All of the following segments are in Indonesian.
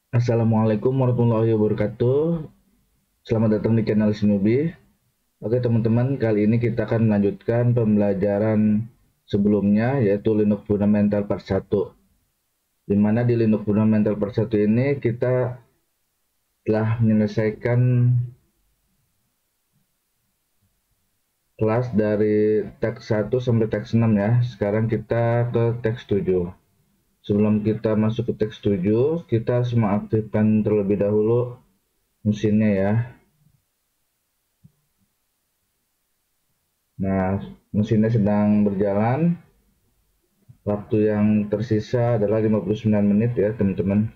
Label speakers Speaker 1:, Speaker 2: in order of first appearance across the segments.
Speaker 1: Assalamualaikum warahmatullahi wabarakatuh. Selamat datang di channel Shinobi. Oke teman-teman, kali ini kita akan melanjutkan pembelajaran sebelumnya, yaitu Linux Fundamental Part 1. Di mana di Linux Fundamental Part 1 ini kita telah menyelesaikan kelas dari teks 1 sampai teks 6 ya. Sekarang kita ke teks 7. Sebelum kita masuk ke teks 7, kita harus mengaktifkan terlebih dahulu mesinnya ya. Nah, mesinnya sedang berjalan. Waktu yang tersisa adalah 59 menit ya teman-teman.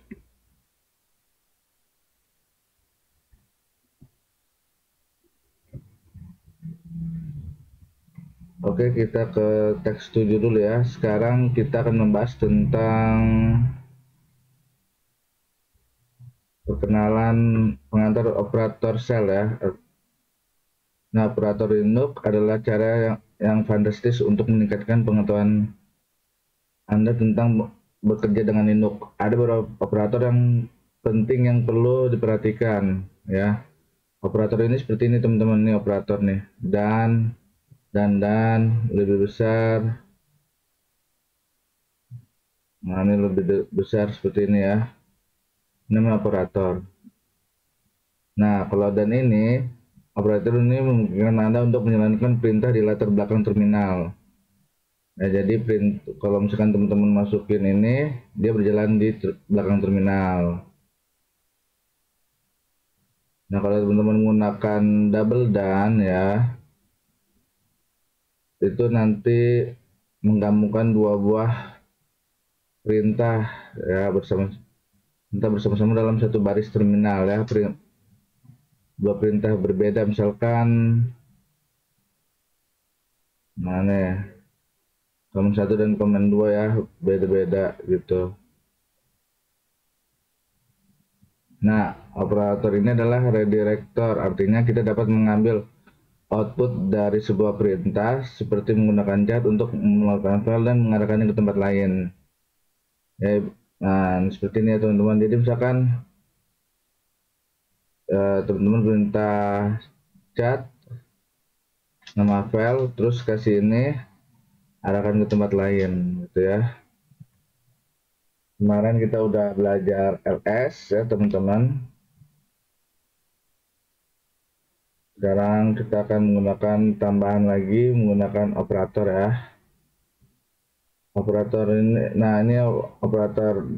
Speaker 1: Oke, kita ke teks 7 dulu ya. Sekarang kita akan membahas tentang perkenalan pengantar operator shell ya. Nah, operator Linux adalah cara yang fantastis untuk meningkatkan pengetahuan Anda tentang bekerja dengan Linux. Ada beberapa operator yang penting yang perlu diperhatikan ya. Operator ini seperti ini teman-teman, nih operator nih. Dan lebih besar. Nah, ini lebih besar seperti ini ya. Ini namanya operator. Nah, kalau dan ini, operator ini memungkinkan Anda untuk menjalankan perintah di latar belakang terminal. Nah, jadi kalau misalkan teman-teman masukin ini, dia berjalan di belakang terminal. Nah, kalau teman-teman menggunakan double down ya, itu nanti menggabungkan dua buah perintah ya bersama-sama dalam satu baris terminal ya. Dua perintah berbeda misalkan mana ya, komen 1 dan komen 2 ya, beda-beda gitu. Nah, operator ini adalah redirector, artinya kita dapat mengambil output dari sebuah perintah seperti menggunakan cat untuk melakukan file dan mengarahkannya ke tempat lain ya. Nah, seperti ini ya teman-teman. Jadi misalkan teman-teman perintah cat nama file, terus kasih ini arahkan ke tempat lain gitu ya. Kemarin kita udah belajar ls ya teman-teman. Sekarang kita akan menggunakan tambahan lagi menggunakan operator ya. Operator ini, nah ini operator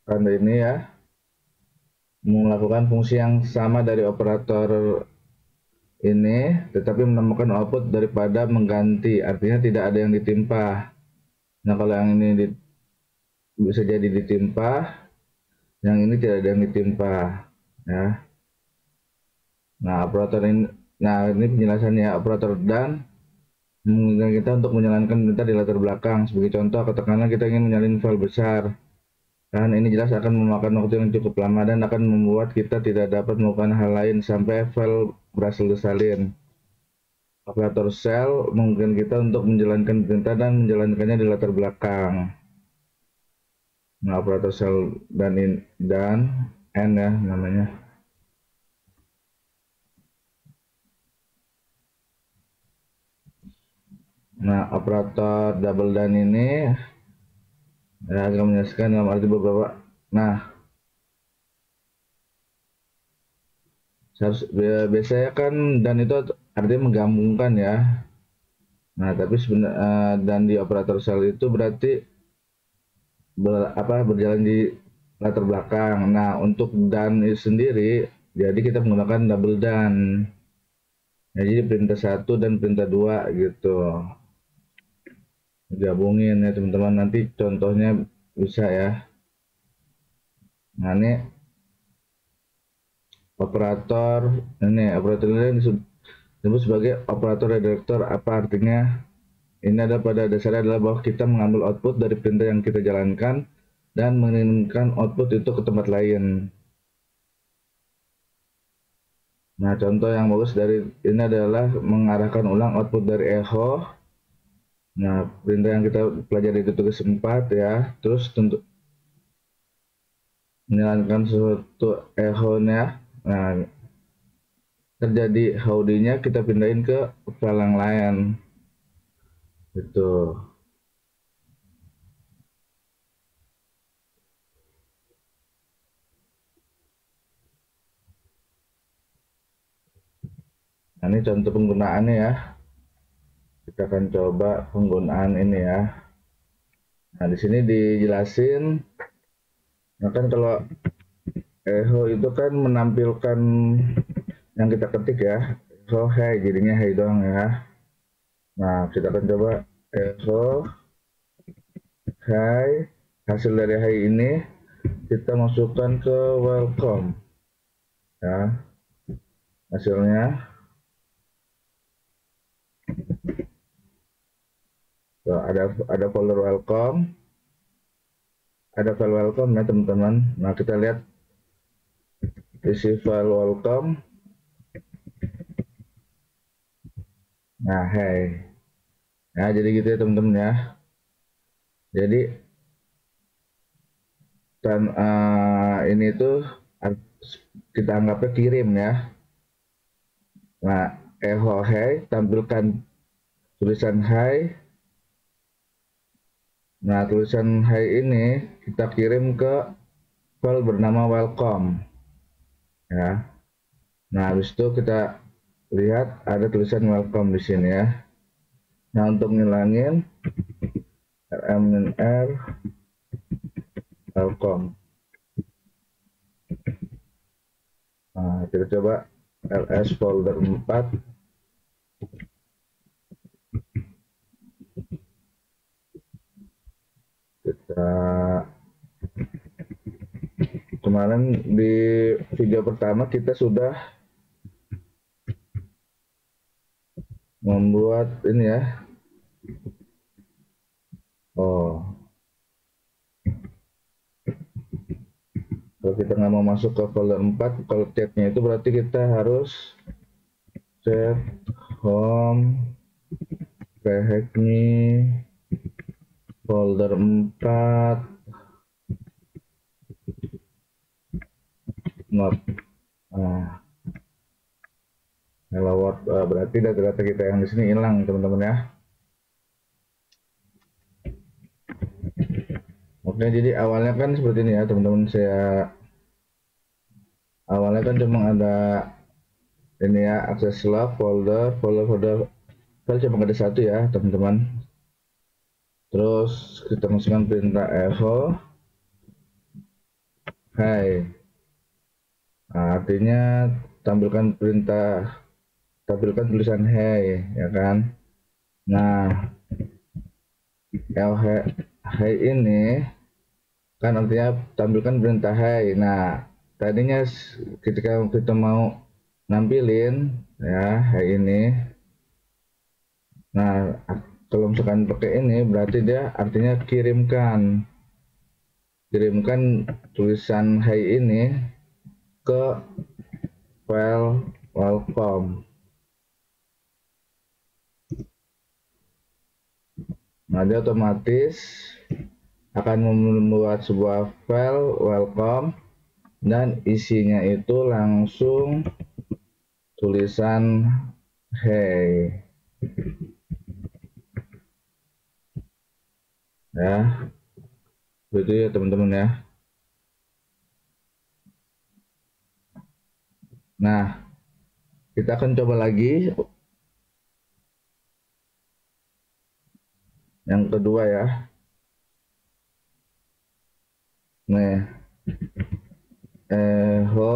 Speaker 1: tanda ini ya, melakukan fungsi yang sama dari operator ini, tetapi menemukan output daripada mengganti, artinya tidak ada yang ditimpa. Nah kalau yang ini bisa jadi ditimpa, yang ini tidak ada yang ditimpa ya. Nah operator ini, nah ini penjelasannya operator dan memungkinkan kita untuk menjalankan perintah di latar belakang. Sebagai contoh, katakanlah kita ingin menyalin file besar. Dan ini jelas akan memakan waktu yang cukup lama dan akan membuat kita tidak dapat melakukan hal lain sampai file berhasil disalin. Operator shell memungkinkan kita untuk menjalankan perintah dan menjalankannya di latar belakang. Nah, operator shell dan n ya namanya. Nah, operator double dan ini ya agak menjelaskan dalam arti beberapa. Nah, biasanya kan dan itu artinya menggabungkan ya. Nah, tapi sebenarnya dan di operator shell itu berarti berjalan di latar belakang. Nah, untuk dan itu sendiri, jadi kita menggunakan double dan. Nah, jadi perintah 1 dan perintah 2 gitu. Gabungin ya teman-teman, nanti contohnya bisa ya. Nah, ini operator ini disebut sebagai operator redirector. Apa artinya? Ini adalah pada dasarnya adalah bahwa kita mengambil output dari perintah yang kita jalankan dan mengirimkan output itu ke tempat lain. Nah, contoh yang bagus dari ini adalah mengarahkan ulang output dari echo. Nah, perintah yang kita pelajari di tugas 4 ya. Terus tentu menjalankan suatu echo-nya. Nah, terjadi howdy-nya, kita pindahin ke file yang lain. Gitu. Nah, ini contoh penggunaannya ya. Kita akan coba penggunaan ini ya. Nah, di sini dijelasin. Nah, kan kalau echo itu kan menampilkan yang kita ketik ya. Echo hey, jadinya hey doang ya. Nah, kita akan coba echo hey. Hasil dari hey ini kita masukkan ke welcome ya. Hasilnya so, ada folder welcome, ada file welcome ya teman-teman. Nah, kita lihat isi file welcome. Nah, hey. Nah, jadi gitu ya teman-teman ya. Jadi ini tuh kita anggapnya kirim ya. Nah, echo hey tampilkan tulisan hai. Nah, tulisan hai ini kita kirim ke file bernama welcome ya. Nah, habis itu kita lihat ada tulisan welcome di sini ya. Nah, untuk ngilangin rmnr welcome. Nah, kita coba ls folder 4. Kita kemarin di video pertama kita sudah membuat ini ya. Oh, kalau kita nggak mau masuk ke folder 4, kalau chatnya itu berarti kita harus chat home rehackme folder 4 not. Nah, hello world, berarti data-data kita yang di sini hilang teman-teman ya. Oke, jadi awalnya kan seperti ini ya teman-teman. Awalnya kan cuma ada ini ya, akses log folder file cuma ada satu ya teman-teman. Terus kita masukkan perintah echo hai. Nah, artinya tampilkan tulisan hey ya kan. Nah, hey ini kan artinya tampilkan perintah hey. Nah, tadinya ketika kita mau nampilin ya hey ini, nah kalau misalkan pakai ini berarti dia artinya kirimkan tulisan hey ini ke file welcome. Nah, dia otomatis akan membuat sebuah file welcome dan isinya itu langsung tulisan hey ya. Begitu ya teman-teman ya. Nah, kita akan coba lagi yang kedua ya. Nih, echo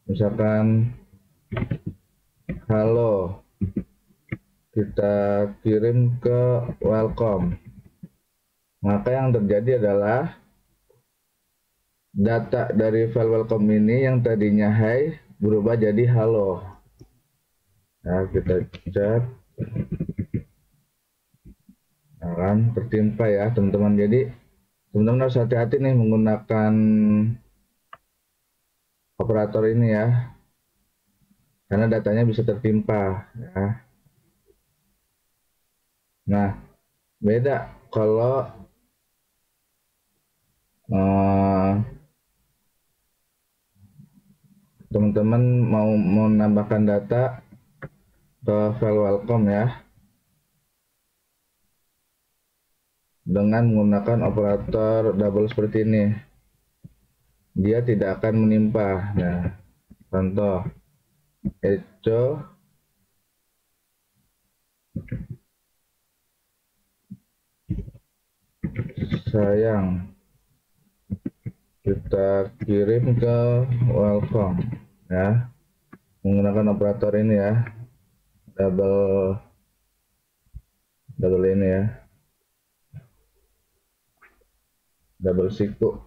Speaker 1: misalkan halo, kita kirim ke welcome. Maka yang terjadi adalah data dari file welcome ini yang tadinya hai berubah jadi halo. Nah, kita chat. Nah, kan tertimpa ya teman-teman. Jadi teman-teman harus hati-hati nih menggunakan operator ini ya, karena datanya bisa tertimpa ya. Nah, beda kalau eh, teman-teman mau menambahkan data ke file welcome ya, dengan menggunakan operator double seperti ini. Dia tidak akan menimpa. Nah, contoh echo sayang, kita kirim ke welcome ya, menggunakan operator ini ya, double double ini ya, double siku.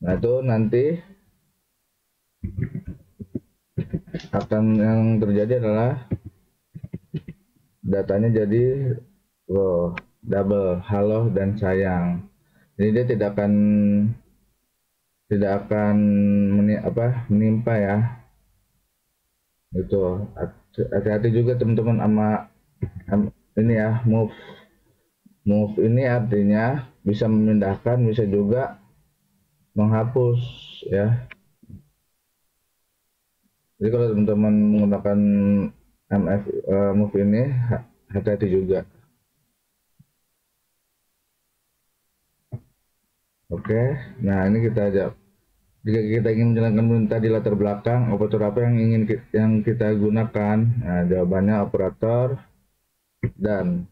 Speaker 1: Nah, itu nanti akan yang terjadi adalah datanya jadi double halo dan sayang. Jadi dia tidak akan menimpa ya. Itu hati-hati juga teman-teman sama ini ya, move ini artinya bisa memindahkan, bisa juga menghapus ya. Jadi kalau teman-teman menggunakan MF move ini, hati-hati juga. Oke, nah ini kita aja. Jika kita ingin menjalankan perintah di latar belakang, operator apa yang ingin kita gunakan? Nah, jawabannya operator dan.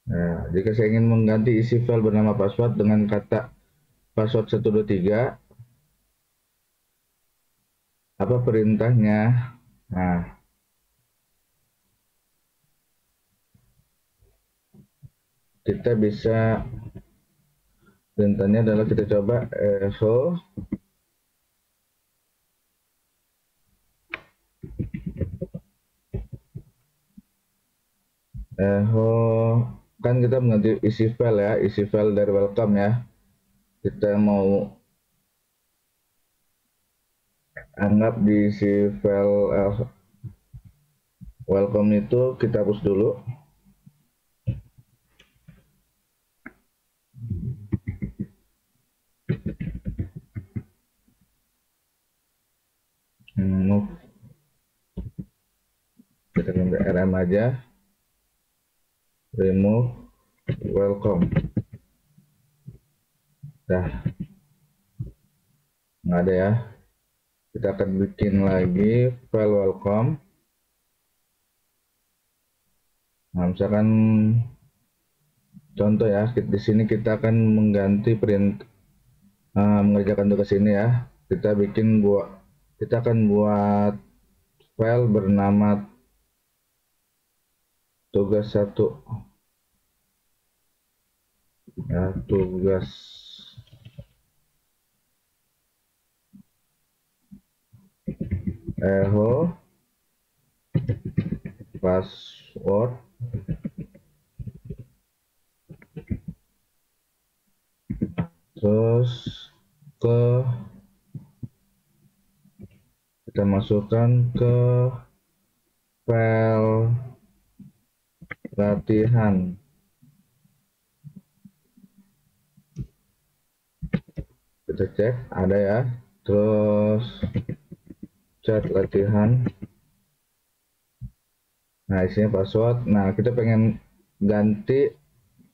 Speaker 1: Nah, jika saya ingin mengganti isi file bernama password dengan kata password 123, apa perintahnya? Nah, kita bisa, perintahnya adalah kita coba echo kan kita mengganti isi file ya, isi file dari welcome ya. Kita mau anggap di isi file welcome itu kita hapus dulu. Move, kita ganti rm aja, remove welcome. Dah, nggak ada ya. Kita akan bikin lagi file welcome. Nah, misalkan contoh ya, di sini kita akan mengganti mengerjakan tugas ini ya. Kita akan buat file bernama tugas satu ya, tugas echo password terus kita masukkan ke file latihan. Kita cek ada ya, terus chat latihan. Nah, isinya password. Nah, kita pengen ganti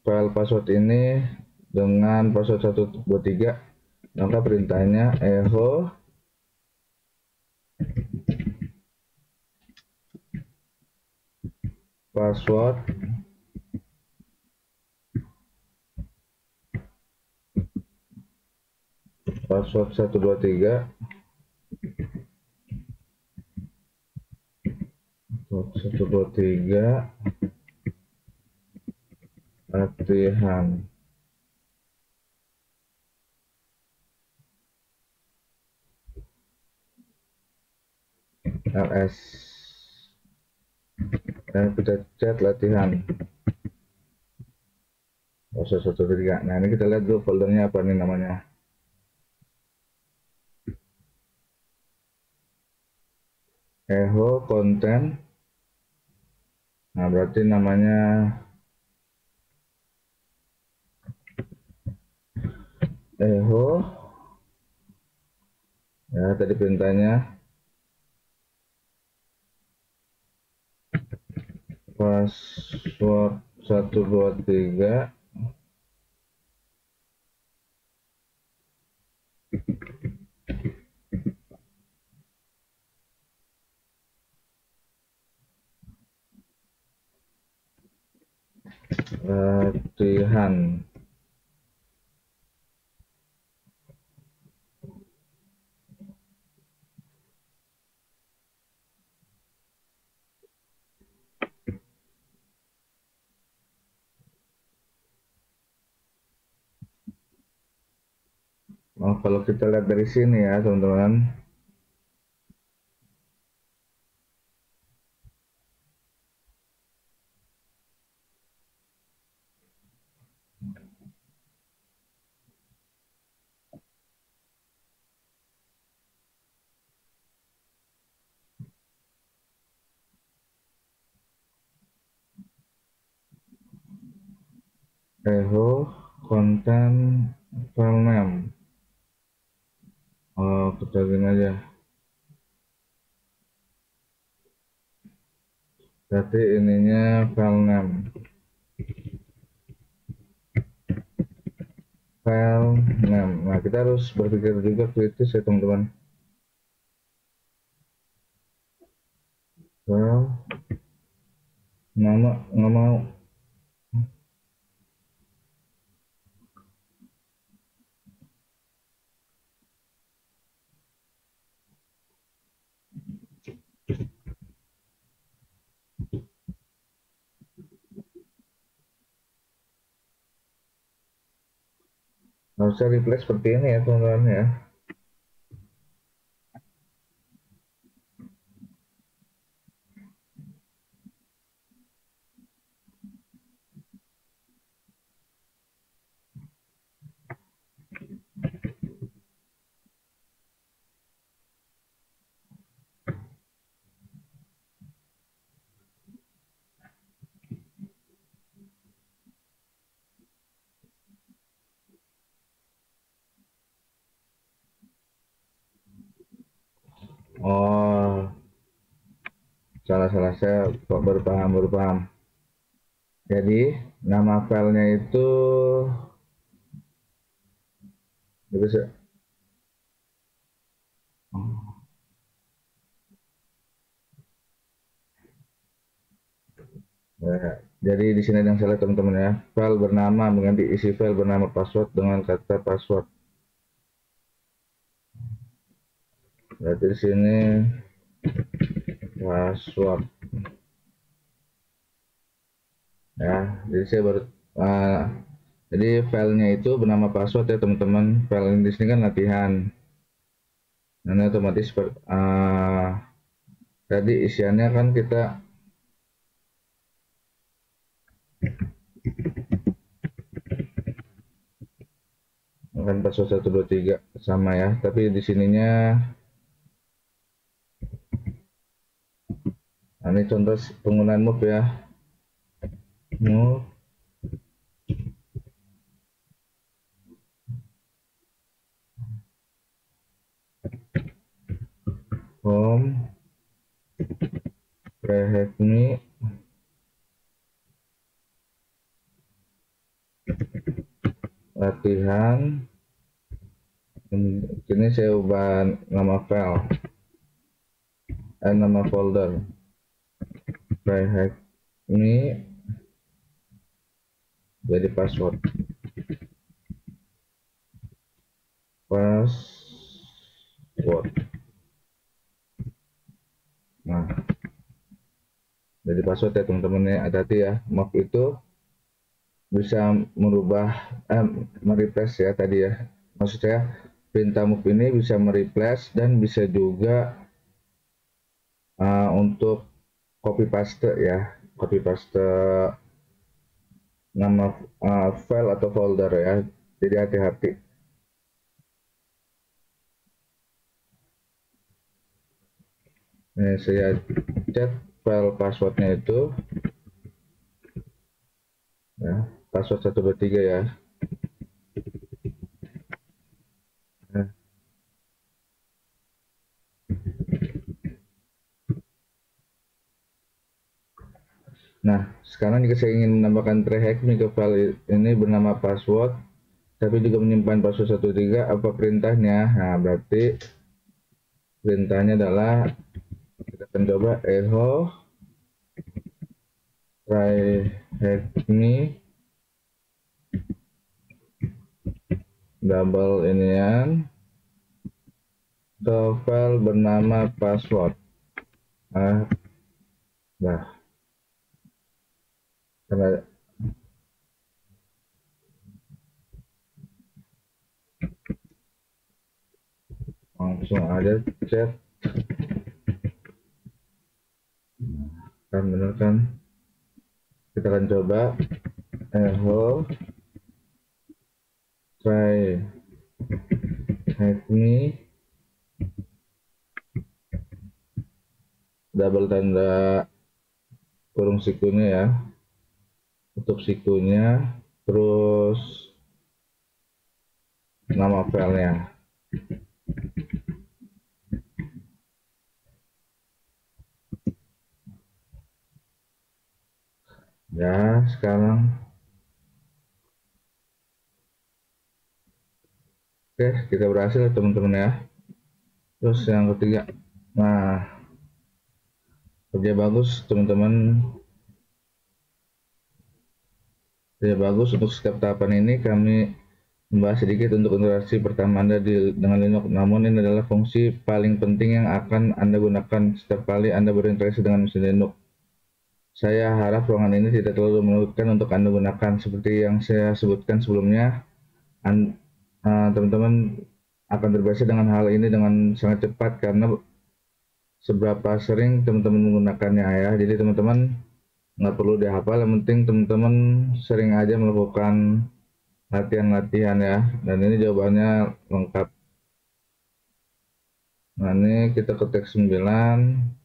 Speaker 1: file password ini dengan password 123. Maka perintahnya echo password password 123 latihan. ls dan kita chat latihan password 123. Nah, ini kita lihat dulu foldernya apa nih namanya. Echo content Nah, berarti namanya echo ya, tadi perintahnya password 123. Latihan. Oh, kalau kita lihat dari sini ya teman-teman, echo konten file name. Oh, kita gini aja. Berarti ininya file name. File name. Nah, kita harus berpikir juga kritis ya teman-teman. File nama nggak mau. Nggak usah replace seperti ini ya teman-teman ya. Oh, salah-salah saya kok baru paham. Jadi nama filenya itu bisa. Oh, ya. Jadi di sini yang salah teman-teman ya. File bernama mengganti isi file bernama password dengan kata password. Berarti di sini password ya. Jadi saya baru jadi filenya itu bernama password ya teman-teman. File ini di sini kan latihan. Nanti otomatis tadi isiannya kan kita akan password 123 sama ya. Tapi di sininya ini contoh penggunaan move ya. Move home rehack me latihan. Ini saya ubah nama file nama folder rehack me jadi password. Nah, jadi password ya teman-teman ya, hati-hati ya. Move itu bisa merubah mereplace ya tadi ya. Maksud saya perintah move ini bisa mereplace dan bisa juga untuk copy paste ya, copy paste nama file atau folder ya. Jadi hati-hati. Ini saya chat file passwordnya itu ya, password 123 ya. Nah, sekarang jika saya ingin menambahkan me ke file ini bernama password, tapi juga menyimpan password 123, apa perintahnya? Nah, berarti perintahnya adalah kita akan coba echo try me double inian ke file bernama password. Nah, karena langsung aja chat, kan bener kan? Kita akan coba echo try me double tanda kurung sikunya ya, tutup sikunya, terus nama filenya ya. Sekarang oke, kita berhasil teman-teman ya. Terus yang ketiga, nah, kerja bagus teman-teman, kerja bagus. Untuk setiap tahapan ini kami membahas sedikit untuk interaksi pertama Anda dengan Linux, namun ini adalah fungsi paling penting yang akan Anda gunakan setiap kali Anda berinteraksi dengan mesin Linux. Saya harap ruangan ini tidak terlalu menurutkan untuk Anda gunakan. Seperti yang saya sebutkan sebelumnya, teman-teman akan terbiasa dengan hal ini dengan sangat cepat karena seberapa sering teman-teman menggunakannya ya. Jadi teman-teman nggak perlu dihafal, yang penting teman-teman sering aja melakukan latihan-latihan ya. Dan ini jawabannya lengkap. Nah, ini kita ketik 9,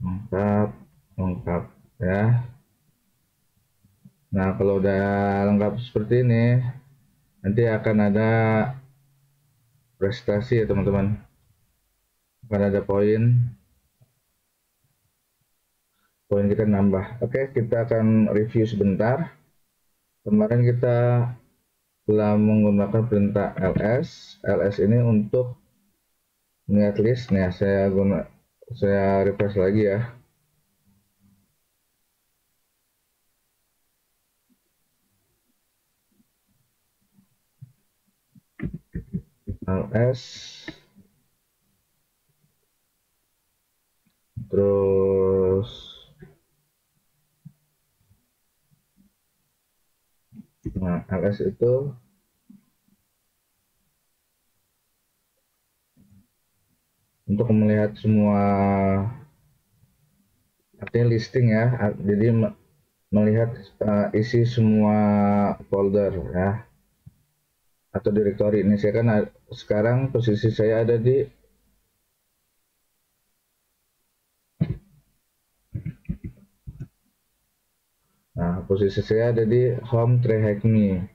Speaker 1: lengkap, lengkap ya. Nah, kalau udah lengkap seperti ini, nanti akan ada prestasi ya teman-teman. Akan ada poin kita nambah. Oke, kita akan review sebentar. Kemarin kita telah menggunakan perintah ls ini untuk melihat list. Nah, saya refresh lagi ya. ls terus ls itu untuk melihat semua, artinya listing ya, jadi melihat isi semua folder ya atau directory. Ini saya kan sekarang posisi saya ada di posisi saya ada di home me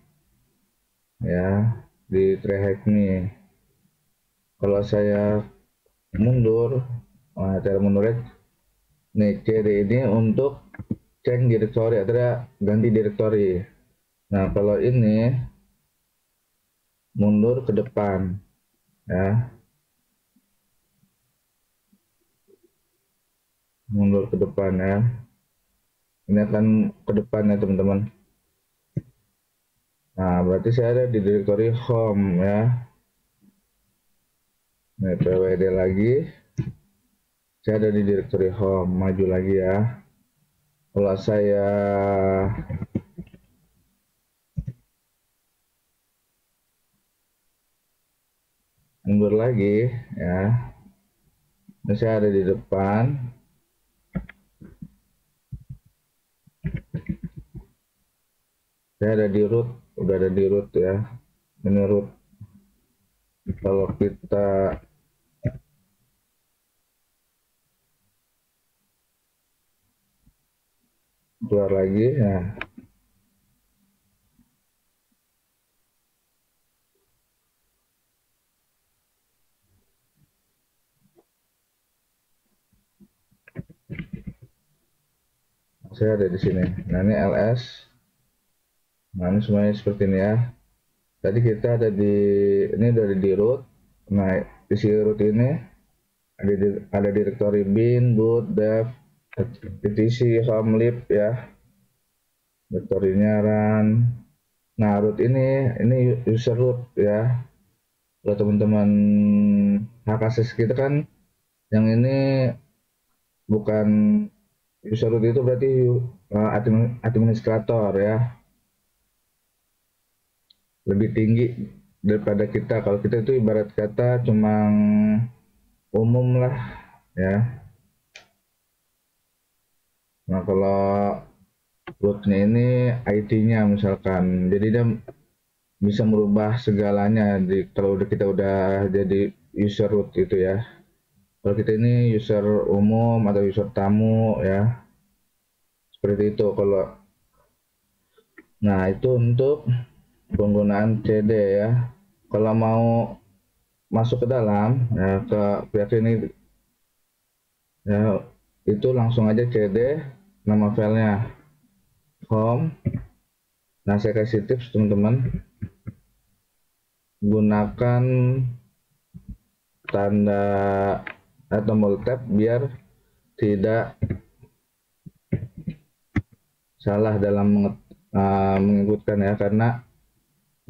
Speaker 1: ya, di me. Kalau saya mundur, cara mundurnya nih CD ini untuk change directory atau ganti directory. Nah, kalau ini mundur ke depan ya, mundur ke depan ya. Ini akan ke depan ya teman-teman. Nah, berarti saya ada di directory home ya. Ini pwd lagi. Saya ada di directory home, maju lagi ya. Kalau saya mundur lagi ya, ini saya ada di depan. Saya ada di root, udah ada di root ya. Ini root. Kalau kita keluar lagi. Nah, saya ada di sini. Nah, ini ls. Nah, ini semuanya seperti ini ya. Tadi kita ada di ini dari di root. Nah, isi root ini ada direktori bin, boot, dev, etc, home, lib ya. Direktorinya run. Nah, root ini user root ya. Kalau teman-teman hakasis kita kan yang ini bukan user root, itu berarti administrator ya, lebih tinggi daripada kita. Kalau kita itu ibarat kata cuma umum lah ya. Nah, kalau rootnya ini IT-nya misalkan, jadi dia bisa merubah segalanya kalau kita udah jadi user root itu ya. Kalau kita ini user umum atau user tamu ya, seperti itu. Nah, itu untuk penggunaan CD ya. Kalau mau masuk ke dalam ya, ke pihak ini ya, itu langsung aja CD, nama filenya home. Nah, saya kasih tips teman-teman, gunakan tanda atau tombol tab biar tidak salah dalam mengikutkan ya, karena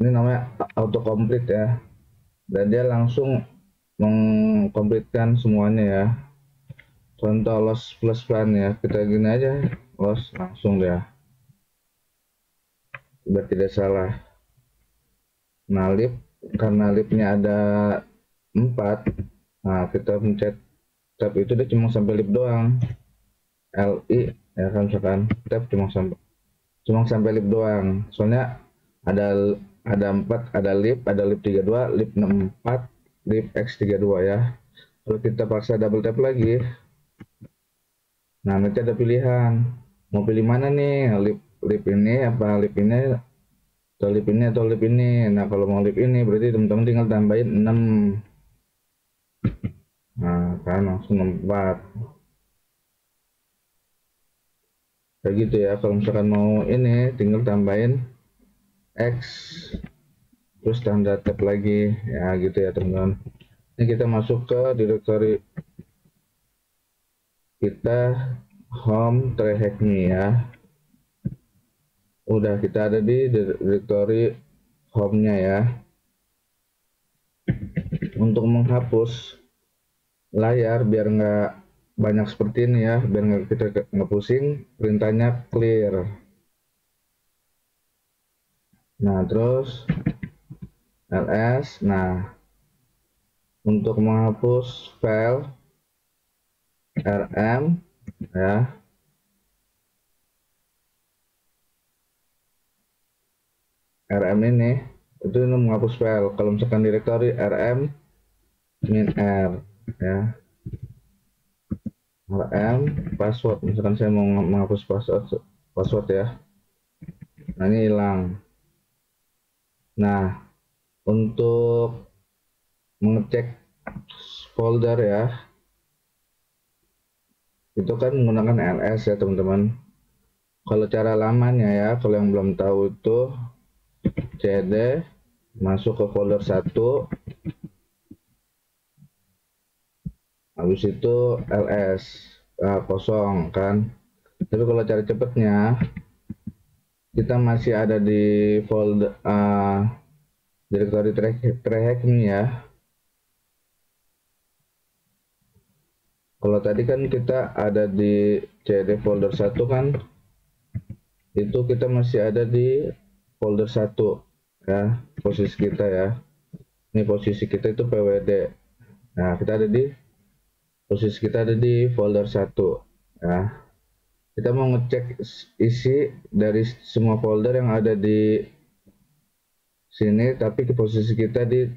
Speaker 1: ini namanya autocomplete ya, dan dia langsung mengkomplitkan semuanya ya. Contoh loss plus plan ya, kita gini aja, loss langsung dia, biar tidak salah. Nah, lip, karena lipnya ada 4, nah kita pencet tab itu dia cuma sampai lip doang, LI ya kan, misalkan tab cuma sampai lip doang, soalnya ada 4, ada lip 32, lip 64, lip X32 ya. Kalau kita paksa double tap lagi, nah nanti ada pilihan mau pilih mana nih, lip ini apa lip ini, atau lip ini atau lip ini. Nah, kalau mau lip ini berarti teman-teman tinggal tambahin 6. Nah, kan langsung 4 kayak gitu ya. Kalau misalkan mau ini tinggal tambahin X, terus tanda tab lagi ya, gitu ya teman-teman. Ini kita masuk ke direktori kita, home Trehacme ya. Udah, kita ada di direktori home-nya ya. Untuk menghapus layar biar nggak banyak seperti ini ya, biar kita nggak pusing, perintahnya clear. Nah, terus ls. Nah, untuk menghapus file rm ya, rm ini itu menghapus file. Kalau misalkan direktori rm min r ya, rm password, misalkan saya mau menghapus password ya, nah ini hilang. Nah, untuk mengecek folder ya, itu kan menggunakan ls ya teman-teman. Kalau cara lamanya ya, kalau yang belum tahu itu cd masuk ke folder 1, habis itu ls kosong kan. Tapi kalau cara cepatnya, kita masih ada di folder direktori Trehacme ya. Kalau tadi kan kita ada di cd folder 1 kan, itu kita masih ada di folder 1 ya, posisi kita ya. Ini posisi kita itu pwd. Nah, posisi kita ada di folder 1 ya. Kita mau ngecek isi dari semua folder yang ada di sini, tapi ke posisi kita di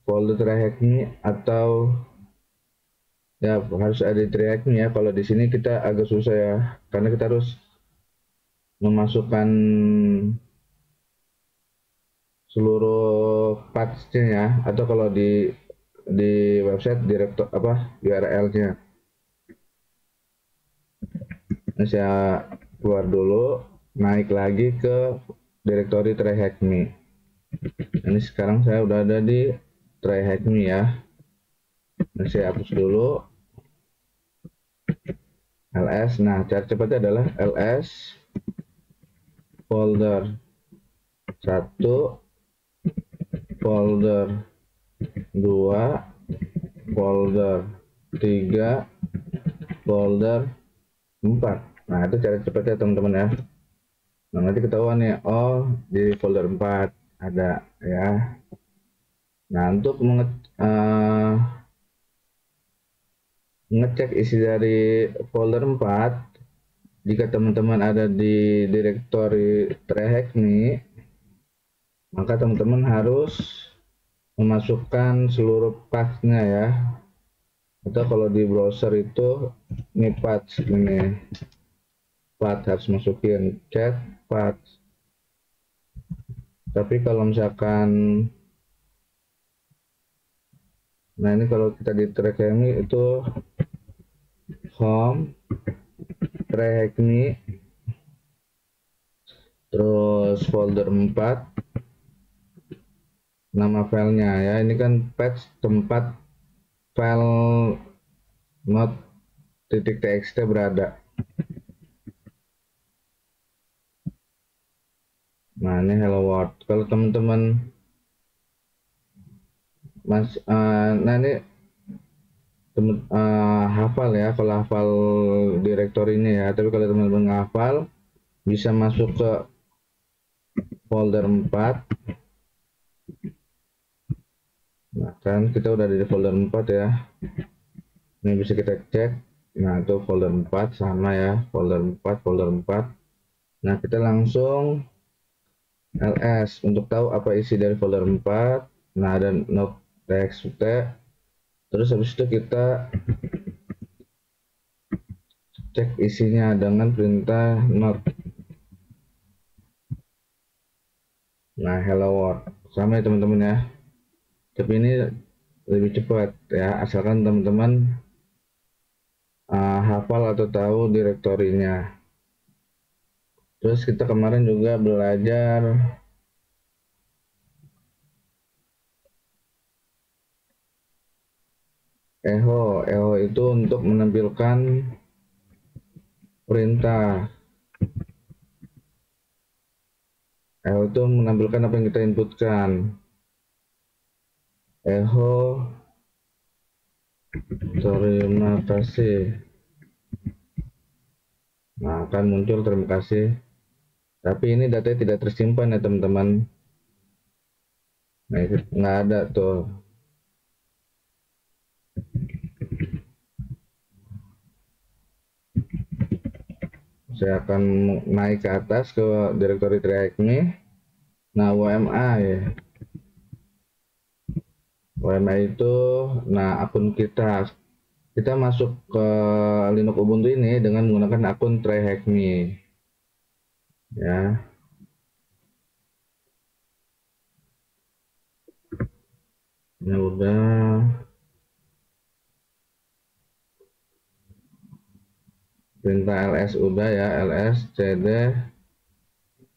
Speaker 1: folder Trehacme, atau ya harus ada di Trehacme ya. Kalau di sini kita agak susah ya, karena kita harus memasukkan seluruh paths-nya ya, atau kalau di website direktur apa URL-nya. Nah, saya keluar dulu, naik lagi ke direktori try hack me. Ini sekarang saya udah ada di try hack me ya. Nah, saya hapus dulu ls. Nah, cara cepatnya adalah ls folder 1, folder 2, folder 3, folder 4. Nah, itu cara cepatnya teman-teman ya. Nah, nanti ketahuan nih, oh di folder 4 ada ya. Nah, untuk ngecek isi dari folder 4, jika teman-teman ada di direktori track nih, maka teman-teman harus memasukkan seluruh pathnya ya. Atau kalau di browser itu ini path, ini path harus masukin cat path. Tapi kalau misalkan, nah ini kalau kita di track ini itu home track ini, terus folder 4, nama filenya ya, ini kan patch tempat file not.txt berada. Nah, ini hello world. Kalau teman-teman nah ini hafal ya, kalau hafal direktorinya ya. Tapi kalau teman-teman hafal, bisa masuk ke folder 4. Nah, kan kita udah di folder 4 ya. Ini bisa kita cek. Nah, itu folder 4 sama ya, folder 4, folder 4. Nah, kita langsung ls untuk tahu apa isi dari folder 4. Nah, ada not.txt. Terus habis itu kita cek isinya dengan perintah not. Nah, hello world sama ya teman-teman ya. Tapi ini lebih cepat ya, asalkan teman-teman hafal atau tahu direktorinya. Terus kita kemarin juga belajar echo itu untuk menampilkan perintah. Echo itu menampilkan apa yang kita inputkan. Echo terima kasih. Nah, akan muncul terima kasih. Tapi ini datanya tidak tersimpan ya teman-teman. Nah, itu nggak ada tuh. Saya akan naik ke atas ke directory track ini. Nah, WMA ya. WMA itu, nah akun kita masuk ke Linux Ubuntu ini dengan menggunakan akun tryhackme ya. Ini udah, perintah ls udah ya, ls cd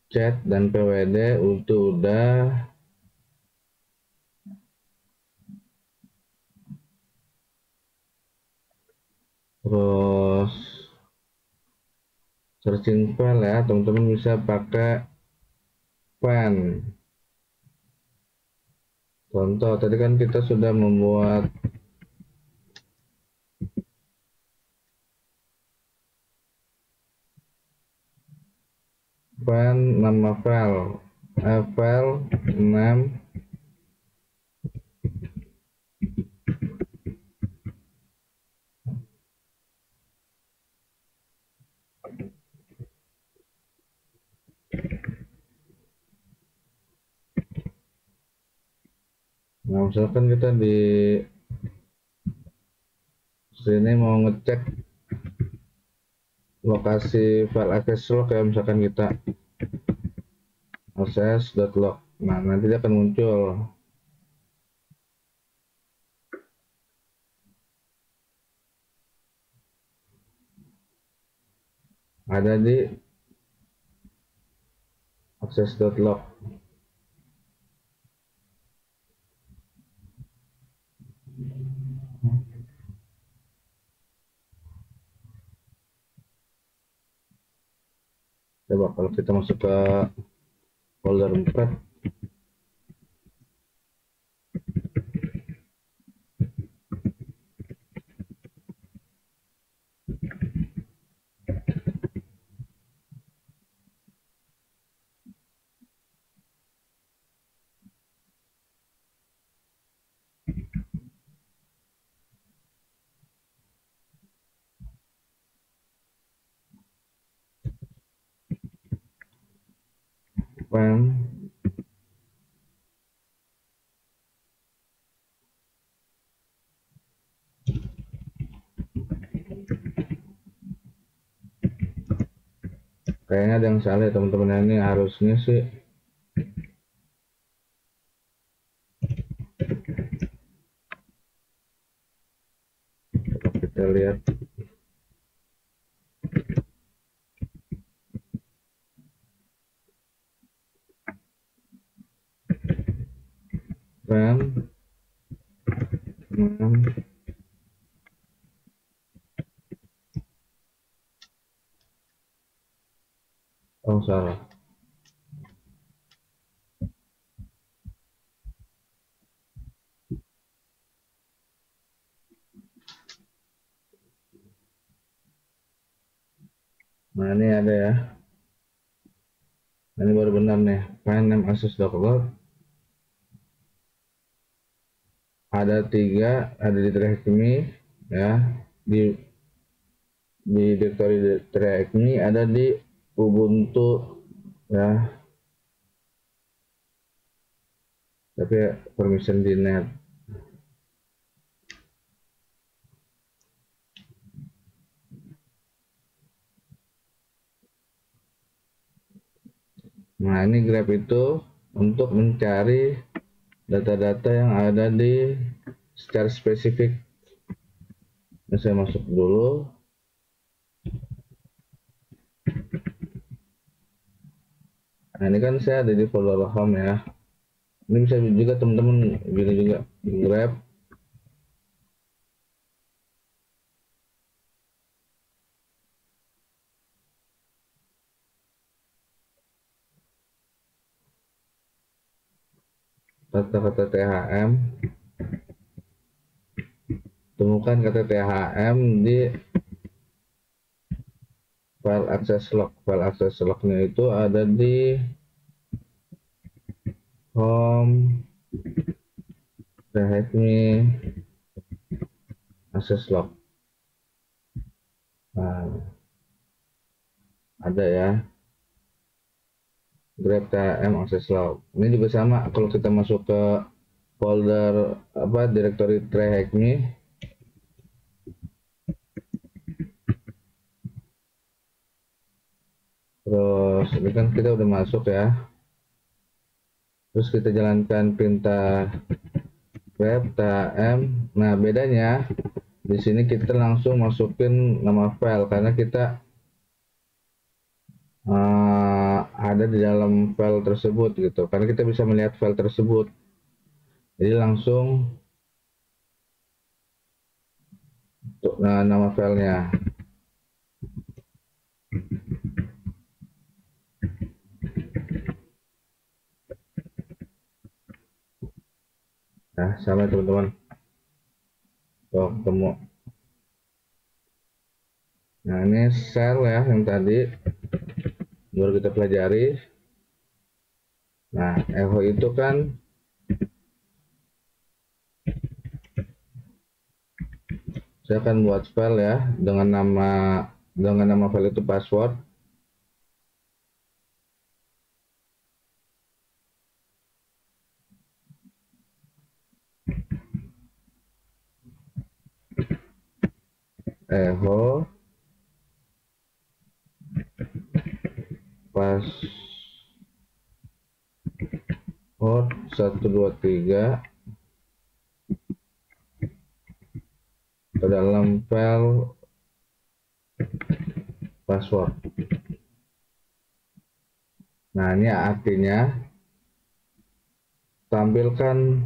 Speaker 1: chat dan pwd itu udah. Terus searching file ya, teman-teman bisa pakai pen. Contoh tadi kan kita sudah membuat pen nama file file name. Nah, misalkan kita di sini mau ngecek lokasi file access log ya, misalkan kita access.log. Nah, nanti dia akan muncul. Ada di access.log. Coba kalau kita masuk ke folder 4, kayaknya ada yang salah ya teman-teman. Ini harusnya sih kita lihat. RAM, oh salah. Nah ini ada ya. Ini baru benar nih. Find name access.log. Ada 3, ada di TrackMe ya. Di directory TrackMe, ada di Ubuntu ya. Tapi permission denied. Nah ini grab itu untuk mencari data-data yang ada di secara spesifik. Nah, saya masuk dulu. Nah ini kan saya ada di folder home ya. Ini bisa juga teman-teman gini juga, grab kata-kata THM, temukan kata THM di file access log. File access lognya itu ada di home readme access log. Nah, ada ya, grab THM access log. Ini juga sama kalau kita masuk ke folder apa directory readme. Terus ini kan kita udah masuk ya. Terus kita jalankan perintah grab THM. Nah bedanya di sini kita langsung masukin nama file karena kita ada di dalam file tersebut gitu. Karena kita bisa melihat file tersebut. Jadi langsung untuk nama filenya. Nah sama teman-teman. Tuh ketemu. Nah ini shell ya yang tadi baru kita pelajari. Nah echo itu kan saya akan buat file ya dengan nama file itu password. Echo password 123 ke dalam file password. Nah, ini artinya tampilkan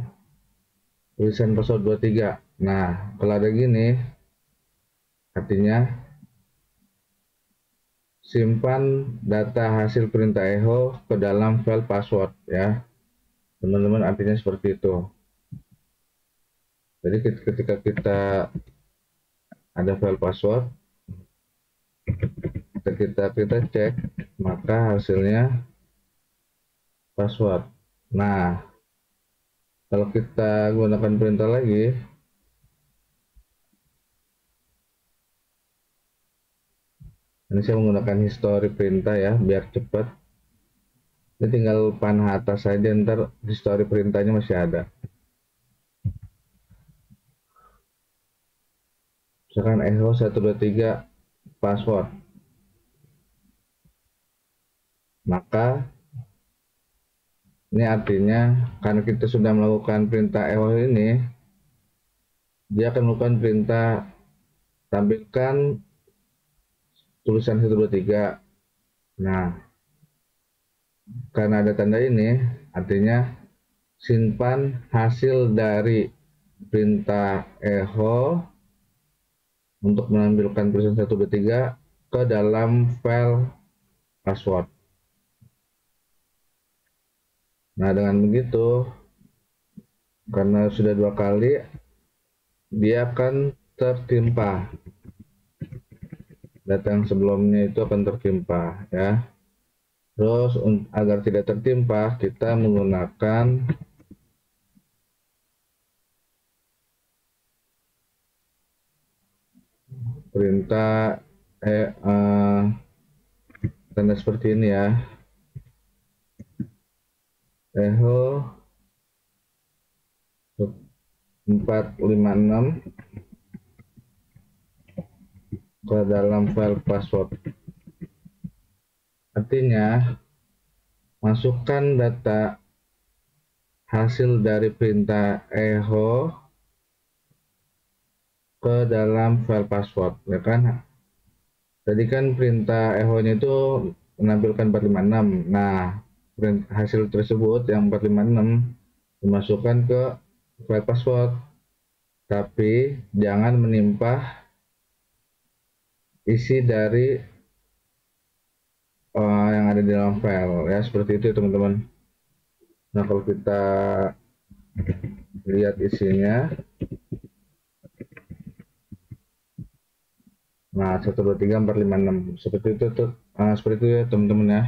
Speaker 1: tulisan password 23. Nah, kalau ada gini artinya simpan data hasil perintah echo ke dalam file password ya. Teman-teman, artinya seperti itu. Jadi ketika kita ada file password, kita cek, maka hasilnya password. Nah, kalau kita gunakan perintah lagi, ini saya menggunakan history perintah ya, biar cepat. Ini tinggal panah atas saja, ntar history perintahnya masih ada. Misalkan echo 123 password. Maka ini artinya karena kita sudah melakukan perintah echo ini, dia akan melakukan perintah tampilkan tulisan 123. Nah, karena ada tanda ini, artinya simpan hasil dari perintah echo untuk menampilkan tulisan 123 ke dalam file password. Nah, dengan begitu, karena sudah 2 kali, dia akan tertimpa. Data yang sebelumnya itu akan tertimpa ya. Terus agar tidak tertimpa, kita menggunakan perintah tanda seperti ini ya. Echo 456 ke dalam file password. Artinya masukkan data hasil dari perintah echo ke dalam file password ya kan. Tadi kan perintah echo-nya itu menampilkan 456. Nah, hasil tersebut yang 456 dimasukkan ke file password, tapi jangan menimpa isi dari yang ada di dalam file ya, seperti itu teman-teman. Nah, kalau kita lihat isinya, nah 123 456 seperti itu tuh, seperti itu ya teman-teman ya.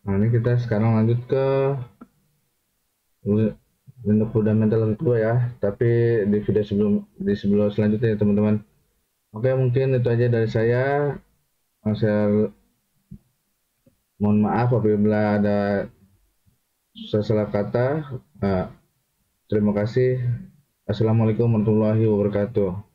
Speaker 1: Nah, ini kita sekarang lanjut ke Linux fundamental kedua ya, tapi di video sebelum selanjutnya ya teman-teman. Oke, mungkin itu aja dari saya. Saya mohon maaf apabila ada salah kata. Terima kasih. Assalamualaikum warahmatullahi wabarakatuh.